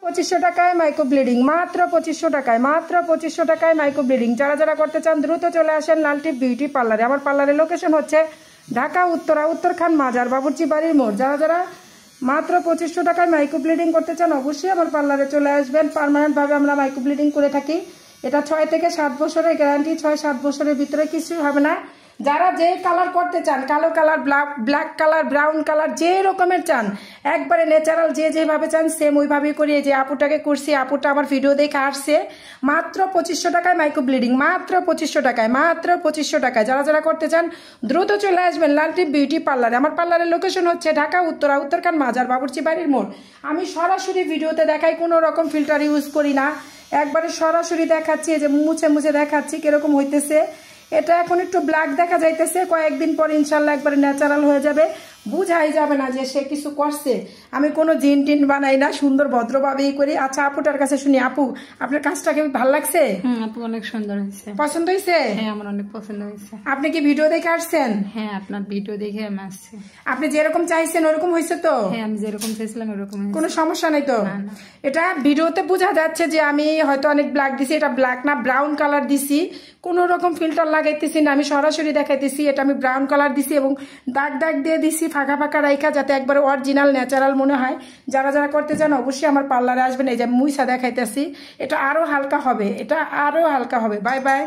2500 টাকায় micro bleeding, মাত্র 2500 টাকায়, মাত্র 2500 টাকায় মাইক্রো ব্লিডিং। যারা যারা করতে চান দ্রুত চলে আসেন লালটিপ বিউটি পার্লারে। আমার পার্লারের লোকেশন হচ্ছে ঢাকা উত্তরা, উত্তরখান মাজার, বাবুর্চি বাড়ির মোড়। যারা যারা মাত্র 2500 টাকায় মাইক্রো ব্লিডিং করতে চান অবশ্যই আমার পার্লারে চলে আসবেন। পার্মানেন্টভাবে আমরা মাইক্রো ব্লিডিং করে থাকি। এটা 6 থেকে 7 বছরের গ্যারান্টি, 6-7 বছরের ভিতরে কিছু হবে না। যারা যে কালার করতে চান, কালো colour, black colour, brown colour, যে রকমের চান, একবারে ন্যাচারাল যে যেভাবে চান সেম ওইভাবেই করি। যে আপুটাকে করছি, আপুটা আমার ভিডিও দেখে আসছে। মাত্র 2500 টাকায় মাইক্রো ব্লিডিং, মাত্র 2500 টাকায়, মাত্র 2500 টাকায়। যারা যারা করতে চান দ্রুত চলে আসবেন লালটিপ বিউটি পার্লারে। আমার পার্লারের লোকেশন হচ্ছে ঢাকা উত্তরা, উত্তরখান মাজার, বাবুর্চি বাড়ির মোড়। আমি সরাসরি ভিডিওতে দেখাই, কোনো রকম ফিল্টার ইউজ করি না, একবারে সরাসরি দেখাচ্ছি। যে মুছে মুছে দেখাচ্ছি কিরকম হইতেছে। এটা এখন একটু ব্ল্যাক দেখা যাইতেছে, কয়েকদিন পর ইনশাল্লাহ একবারে ন্যাচারাল হয়ে যাবে, বুঝাই যাবে না যে সে কিছু করছে। আমি কোনো জিন টিন বানাই না, সুন্দর ভদ্রভাবেই করি। আচ্ছা আপুটার কাছে শুনি, আপু আপনার কাজটাকে ভালো লাগছে? আপু অনেক সুন্দর হয়েছে। পছন্দ হয়েছে? হ্যাঁ আমার অনেক পছন্দ হয়েছে। আপনি কি ভিডিও দেখে আসছেন? হ্যাঁ আপনার ভিডিও দেখে আমি আসছি। আপনি যেরকম চাইছেন ওরকম হয়েছে তো? হ্যাঁ আমি যেরকম চাইছিলাম এরকম। কোনো সমস্যা নেই তো? এটা ভিডিওতে বোঝা যাচ্ছে যে আমি হয়তো অনেক ব্ল্যাক দিছি, এটা ব্ল্যাক না ব্রাউন কালার দিছি, কোনো রকম ফিল্টার লাগাইতেছি না, আমি সরাসরি দেখাইতেছি। এটা আমি ব্রাউন কালার দিছি এবং দাগ দাগ দিয়ে দিছি ফাঁকা ফাঁকা রাইখা, যাতে একবারে অরিজিনাল ন্যাচারাল মনে হয়। যারা যারা করতে চান অবশ্যই আমার পার্লারে আসবেন। এই যে মুইসা দেখাইতেছি, এটা আরো হালকা হবে, এটা আরো হালকা হবে। Bye bye.